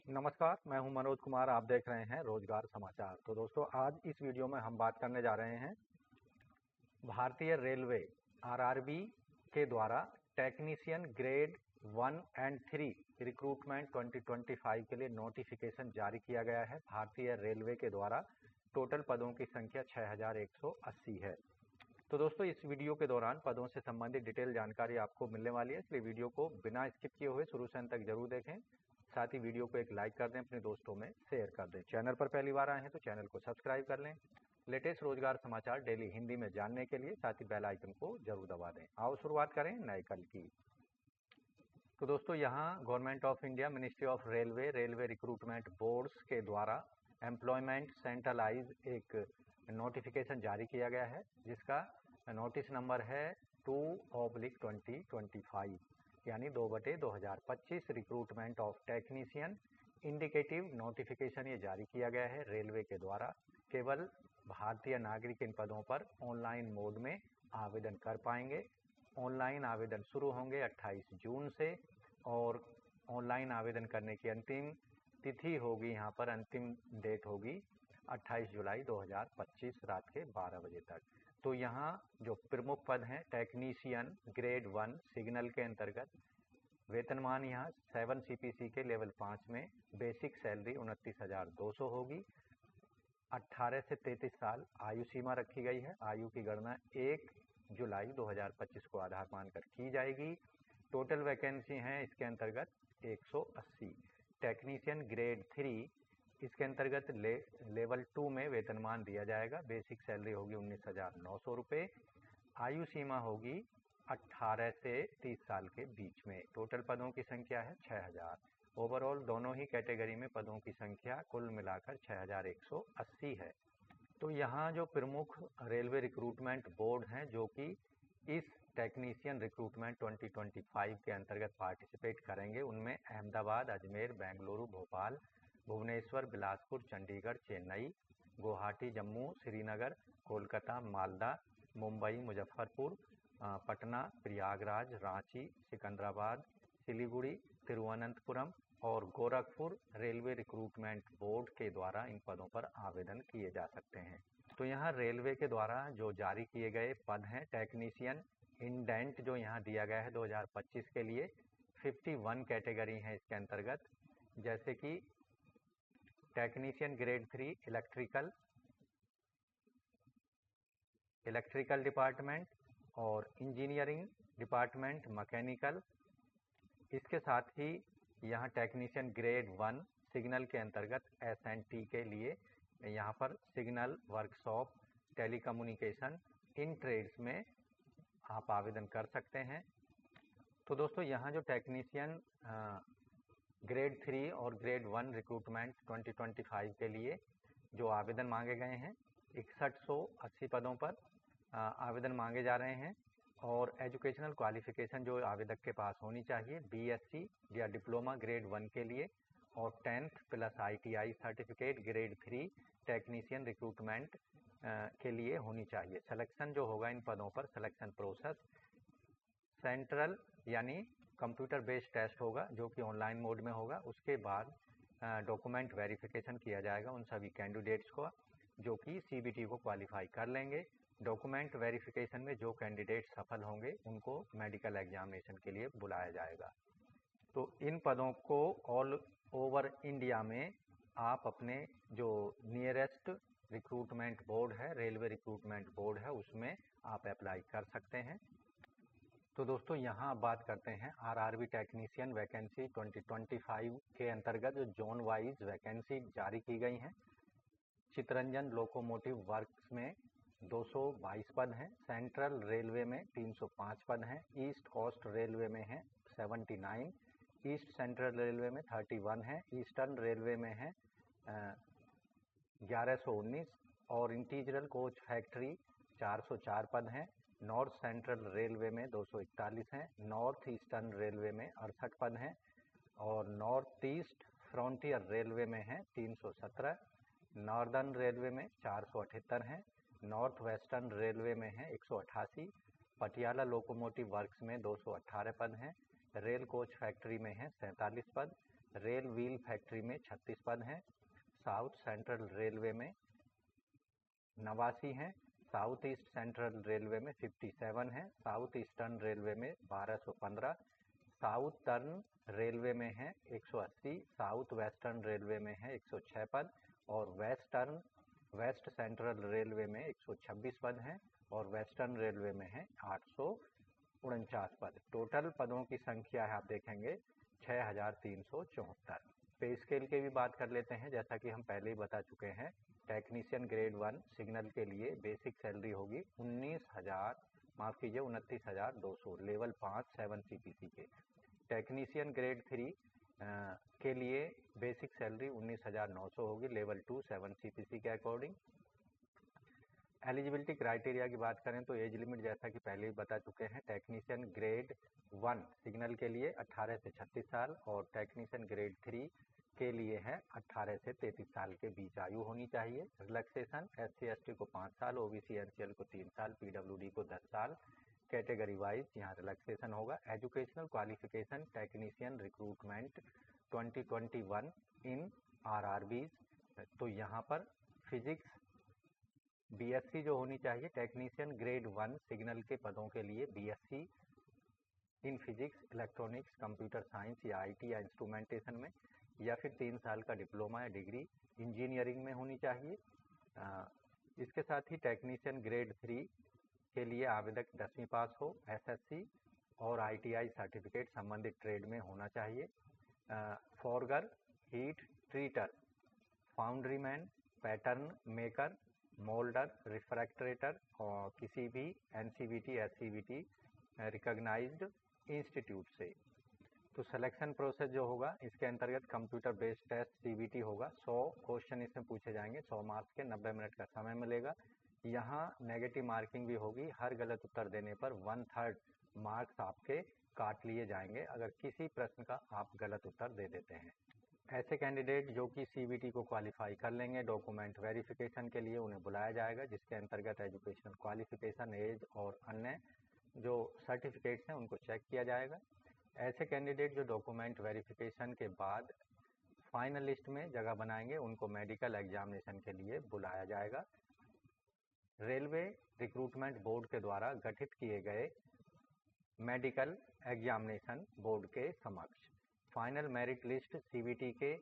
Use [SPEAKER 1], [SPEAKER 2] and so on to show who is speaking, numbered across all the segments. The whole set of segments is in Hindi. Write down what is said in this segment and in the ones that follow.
[SPEAKER 1] नमस्कार, मैं हूं मनोज कुमार। आप देख रहे हैं रोजगार समाचार। तो दोस्तों, आज इस वीडियो में हम बात करने जा रहे हैं भारतीय रेलवे आरआरबी के द्वारा टेक्नीशियन ग्रेड 1 एंड 3 रिक्रूटमेंट 2025 के लिए नोटिफिकेशन जारी किया गया है। भारतीय रेलवे के द्वारा टोटल पदों की संख्या 6180 है। तो दोस्तों, इस वीडियो के दौरान पदों से संबंधित डिटेल जानकारी आपको मिलने वाली है, इसलिए वीडियो को बिना स्किप किए हुए शुरू से अंत तक जरूर देखें। साथ ही वीडियो को एक लाइक कर दें, अपने दोस्तों में शेयर कर दें। चैनल पर पहली बार आए हैं तो चैनल को सब्सक्राइब कर लें। लेटेस्ट रोजगार समाचार डेली हिंदी में जानने के लिए साथ ही बेल आइकन को जरूर दबा दें। आओ शुरुआत करें नए कल की। तो दोस्तों, यहाँ government of India, ministry of railway, railway recruitment boards के द्वारा एम्प्लॉयमेंट सेंट्रलाइज एक नोटिफिकेशन जारी किया गया है, जिसका नोटिस नंबर है 2/2025 यानी 2/2025 recruitment of technician indicative notification ये जारी किया गया है रेलवे के द्वारा। केवल भारतीय नागरिक इन पदों पर ऑनलाइन मोड में आवेदन कर पाएंगे। ऑनलाइन आवेदन शुरू होंगे 28 जून से और ऑनलाइन आवेदन करने की अंतिम तिथि होगी, यहाँ पर अंतिम डेट होगी 28 जुलाई 2025 रात के 12 बजे तक। तो यहाँ जो प्रमुख पद हैं, टेक्नीशियन ग्रेड 1 सिग्नल के अंतर्गत वेतनमान यहाँ 7 CPC के लेवल 5 में बेसिक सैलरी 29,200 होगी। 18 से 33 साल आयु सीमा रखी गई है। आयु की गणना 1 जुलाई 2025 को आधार मानकर की जाएगी। टोटल वैकेंसी हैं इसके अंतर्गत 180। टेक्नीशियन ग्रेड 3 इसके अंतर्गत लेवल 2 में वेतनमान दिया जाएगा। बेसिक सैलरी होगी 19,900 रुपये। आयु सीमा होगी 18 से 30 साल के बीच में। टोटल पदों की संख्या है 6000। ओवरऑल दोनों ही कैटेगरी में पदों की संख्या कुल मिलाकर 6180 है। तो यहाँ जो प्रमुख रेलवे रिक्रूटमेंट बोर्ड हैं जो कि इस टेक्नीशियन रिक्रूटमेंट 2025 के अंतर्गत पार्टिसिपेट करेंगे, उनमें अहमदाबाद, अजमेर, बेंगलुरु, भोपाल, भुवनेश्वर, बिलासपुर, चंडीगढ़, चेन्नई, गुवाहाटी, जम्मू, श्रीनगर, कोलकाता, मालदा, मुंबई, मुजफ्फरपुर, पटना, प्रयागराज, रांची, सिकंदराबाद, सिलीगुड़ी, तिरुवनंतपुरम और गोरखपुर रेलवे रिक्रूटमेंट बोर्ड के द्वारा इन पदों पर आवेदन किए जा सकते हैं। तो यहाँ रेलवे के द्वारा जो जारी किए गए पद हैं, टेक्नीशियन इंडेंट जो यहाँ दिया गया है 2025 के लिए 51 कैटेगरी हैं इसके अंतर्गत, जैसे कि टेक्नीशियन ग्रेड 3 इलेक्ट्रिकल डिपार्टमेंट और इंजीनियरिंग डिपार्टमेंट मैकेनिकल। इसके साथ ही यहाँ टेक्नीशियन ग्रेड 1 सिग्नल के अंतर्गत SNT के लिए यहाँ पर सिग्नल वर्कशॉप, टेलीकम्युनिकेशन, इन ट्रेड्स में आप आवेदन कर सकते हैं। तो दोस्तों, यहाँ जो टेक्नीशियन ग्रेड 3 और ग्रेड 1 रिक्रूटमेंट 2025 के लिए जो आवेदन मांगे गए हैं, 6180 पदों पर आवेदन मांगे जा रहे हैं। और एजुकेशनल क्वालिफिकेशन जो आवेदक के पास होनी चाहिए, BSc या डिप्लोमा ग्रेड 1 के लिए और 10th plus ITI certificate grade 3 technician recruitment के लिए होनी चाहिए। सिलेक्शन जो होगा इन पदों पर, सिलेक्शन प्रोसेस सेंट्रल यानी कंप्यूटर बेस्ड टेस्ट होगा जो कि ऑनलाइन मोड में होगा। उसके बाद डॉक्यूमेंट वेरिफिकेशन किया जाएगा उन सभी कैंडिडेट्स को जो कि CBT को क्वालिफाई कर लेंगे। डॉक्यूमेंट वेरिफिकेशन में जो कैंडिडेट सफल होंगे उनको मेडिकल एग्जामिनेशन के लिए बुलाया जाएगा। तो इन पदों को ऑल ओवर इंडिया में आप अपने जो नियरेस्ट रिक्रूटमेंट बोर्ड है, रेलवे रिक्रूटमेंट बोर्ड है, उसमें आप अप्लाई कर सकते हैं। तो दोस्तों, यहाँ बात करते हैं RRB टेक्नीशियन वैकेंसी 2025 के अंतर्गत जो जोन वाइज वैकेंसी जारी की गई हैं। चितरंजन लोकोमोटिव वर्क्स में 222 पद हैं। सेंट्रल रेलवे में 305 पद हैं। ईस्ट कोस्ट रेलवे में हैं 79। ईस्ट सेंट्रल रेलवे में 31 है। ईस्टर्न रेलवे में है 1119 और इंटीग्रल कोच फैक्ट्री 404 पद हैं। नॉर्थ सेंट्रल रेलवे में 241 हैं। नॉर्थ ईस्टर्न रेलवे में 68 पद हैं और नॉर्थ ईस्ट फ्रंटियर रेलवे में है 317। नॉर्दर्न रेलवे में 478 हैं। नॉर्थ वेस्टर्न रेलवे में है 188। पटियाला लोकोमोटिव वर्क्स में 218 पद हैं। रेल कोच फैक्ट्री में है 47 पद। रेल व्हील फैक्ट्री में 36 पद हैं। साउथ सेंट्रल रेलवे में 89 हैं। साउथ ईस्ट सेंट्रल रेलवे में 57 है। साउथ ईस्टर्न रेलवे में 1215। साउथ टर्न रेलवे में है 180। साउथ वेस्टर्न रेलवे में है 106 पद और वेस्ट सेंट्रल रेलवे में 126 पद हैं और वेस्टर्न रेलवे में है 849 पद। टोटल पदों की संख्या है आप देखेंगे 6374। पे स्केल की भी बात कर लेते हैं। जैसा कि हम पहले ही बता चुके हैं, टेक्नीशियन ग्रेड 1 सिग्नल के लिए बेसिक सैलरी होगी 29,200 लेवल 5 7 CPC के। टेक्नीशियन ग्रेड 3 के लिए बेसिक सैलरी 19,900 होगी लेवल 2 7 CPC के अकॉर्डिंग। एलिजिबिलिटी क्राइटेरिया की बात करें तो एज लिमिट जैसा कि पहले ही बता चुके हैं, टेक्नीशियन ग्रेड 1 सिग्नल के लिए 18 से 36 साल और टेक्नीशियन ग्रेड 3 के लिए है 18 से 33 साल के बीच आयु होनी चाहिए। रिलैक्सेशन SC ST को 5 साल, OBC NCL को 3 साल, PWD को 10 साल। कैटेगरी वाइज यहाँ रिलैक्सेशन होगा। एजुकेशनल क्वालिफिकेशन टेक्नीशियन रिक्रूटमेंट 2021 इन RRBs, तो यहाँ पर फिजिक्स BSc जो होनी चाहिए। टेक्नीशियन ग्रेड 1 सिग्नल के पदों के लिए BSc in physics, electronics, computer science या IT या इंस्ट्रूमेंटेशन में, या फिर 3 साल का डिप्लोमा या डिग्री इंजीनियरिंग में होनी चाहिए। इसके साथ ही टेक्नीशियन ग्रेड 3 के लिए आवेदक 10वीं पास हो, SSC और ITI सर्टिफिकेट संबंधित ट्रेड में होना चाहिए। फॉरगर, heat treat her, फाउंड्रीमैन, pattern maker, moulder, रिफ्रैक्टरेटर और किसी भी NCVT SCVT रिकॉग्नाइज्ड इंस्टीट्यूट से। तो सिलेक्शन प्रोसेस जो होगा इसके अंतर्गत कंप्यूटर बेस्ड टेस्ट CBT होगा। 100 क्वेश्चन इसमें पूछे जाएंगे, 100 मार्क्स के, 90 मिनट का समय मिलेगा। यहाँ नेगेटिव मार्किंग भी होगी। हर गलत उत्तर देने पर 1/3 मार्क्स आपके काट लिए जाएंगे अगर किसी प्रश्न का आप गलत उत्तर दे देते हैं। ऐसे कैंडिडेट जो कि CBT को क्वालिफाई कर लेंगे, डॉक्यूमेंट वेरिफिकेशन के लिए उन्हें बुलाया जाएगा, जिसके अंतर्गत एजुकेशनल क्वालिफिकेशन, एज और अन्य जो सर्टिफिकेट्स हैं उनको चेक किया जाएगा। ऐसे कैंडिडेट जो डॉक्यूमेंट वेरिफिकेशन के बाद फाइनल लिस्ट में जगह बनाएंगे उनको मेडिकल एग्जामिनेशन के लिए बुलाया जाएगा। रेलवे रिक्रूटमेंट बोर्ड के द्वारा गठित किए गए मेडिकल एग्जामिनेशन बोर्ड के समक्ष फाइनल मेरिट लिस्ट CBT के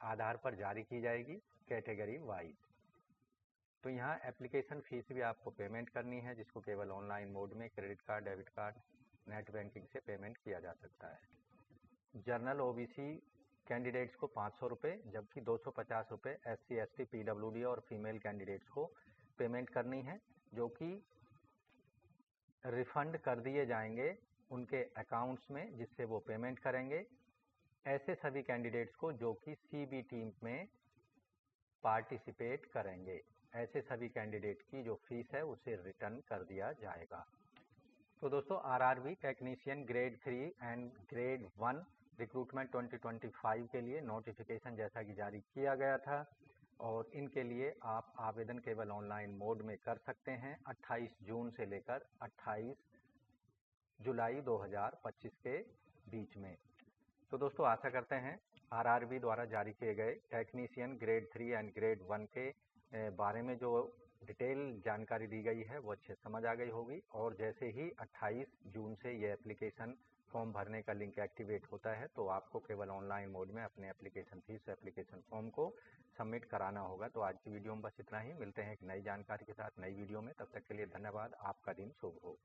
[SPEAKER 1] आधार पर जारी की जाएगी कैटेगरी वाइज। तो यहाँ एप्लीकेशन फीस भी आपको पेमेंट करनी है, जिसको केवल ऑनलाइन मोड में credit card, debit card, net banking से पेमेंट किया जा सकता है। जनरल OBC कैंडिडेट्स को 500 रुपये, जबकि 250 रुपये SC ST PWD और फीमेल कैंडिडेट्स को पेमेंट करनी है, जो कि रिफंड कर दिए जाएंगे उनके अकाउंट्स में, जिससे वो पेमेंट करेंगे। ऐसे सभी कैंडिडेट्स को जो कि CBT में पार्टिसिपेट करेंगे, ऐसे सभी कैंडिडेट की जो फीस है उसे रिटर्न कर दिया जाएगा। तो दोस्तों RRB technician grade 3 and grade 1 recruitment 2025 के लिए नोटिफिकेशन जैसा कि जारी किया गया था और इनके लिए आप आवेदन केवल ऑनलाइन मोड में कर सकते हैं 28 जून से लेकर 28 जुलाई 2025 के बीच में। तो दोस्तों आशा करते हैं RRB द्वारा जारी किए गए टेक्नीशियन ग्रेड 3 एंड ग्रेड 1 के बारे में जो डिटेल जानकारी दी गई है वो अच्छे समझ आ गई होगी। और जैसे ही 28 जून से ये एप्लीकेशन फॉर्म भरने का लिंक एक्टिवेट होता है तो आपको केवल ऑनलाइन मोड में अपने एप्लीकेशन फीस एप्लीकेशन फॉर्म को सबमिट कराना होगा। तो आज की वीडियो में बस इतना ही। मिलते हैं एक नई जानकारी के साथ नई वीडियो में। तब तक के लिए धन्यवाद। आपका दिन शुभ हो।